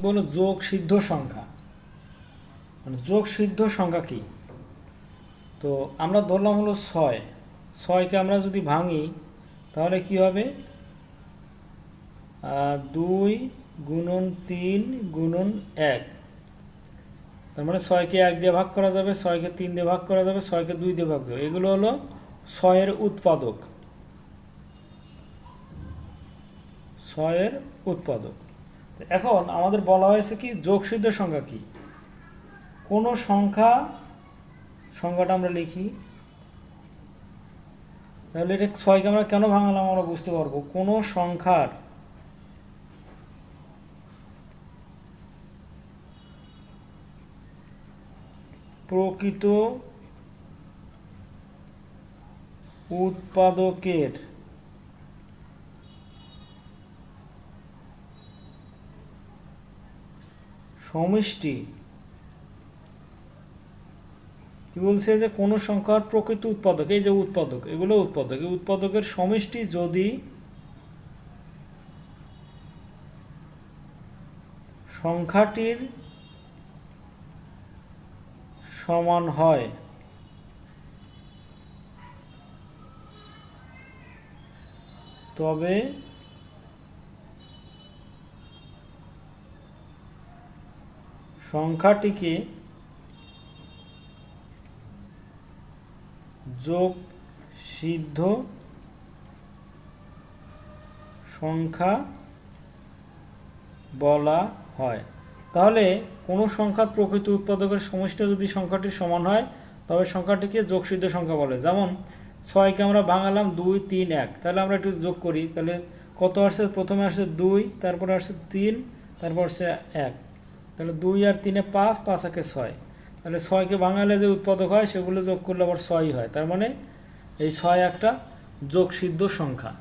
লিখবো হলো যোগ সিদ্ধ সংখ্যা। মানে যোগ সিদ্ধ সংখ্যা কি? তো আমরা ধরলাম হলো 6, 6কে আমরা যদি ভাঙি তাহলে কি হবে? 2 গুণন 3 গুণন 1, তার মানে 6কে 1 দিয়ে ভাগ করা যাবে, 6কে 3 দিয়ে ভাগ করা যাবে, 6কে 2 দিয়ে ভাগ যাবে। এগুলো হলো 6-এর উৎপাদক, 6-এর উৎপাদক। এখন আমাদের বলা হয়েছে কি যোগসিদ্ধ সংখ্যা কি? কোনো সংখ্যাটা আমরা লিখি, তাহলে এটা 6কে আমরা কেন ভাঙালাম আমরা বুঝতে পারবো। কোনো সংখ্যার প্রকৃত উৎপাদকের সমষ্টি, কি বলছে যে কোনো সংখ্যার প্রকৃত উৎপাদক, এই যে উৎপাদক, এগুলো উৎপাদক, এই উৎপাদকের সমষ্টি যদি সংখ্যাটির সমান হয় তবে সংখ্যাটিকে যোগ সিদ্ধ সংখ্যা বলা হয়। তাহলে কোনো সংখ্যার প্রকৃত উৎপাদকের সমষ্টি যদি সংখ্যাটির সমান হয় তবে সংখ্যাটিকে যোগসিদ্ধ সংখ্যা বলে। যেমন 6কে আমরা ভাঙালাম 2, 3, 1, তাহলে আমরা একটু যোগ করি, তাহলে কত আসছে? প্রথমে আসছে 2, তারপরে আসছে 3, তারপর আসছে 1, তাহলে 2 আর 3-এ 5, 5 একে 6, তাহলে 6কে ভাঙালে যে উৎপাদক হয় সেগুলো যোগ করলে আবার 6 হয়। তার মানে এই 6 একটা যোগসিদ্ধ সংখ্যা।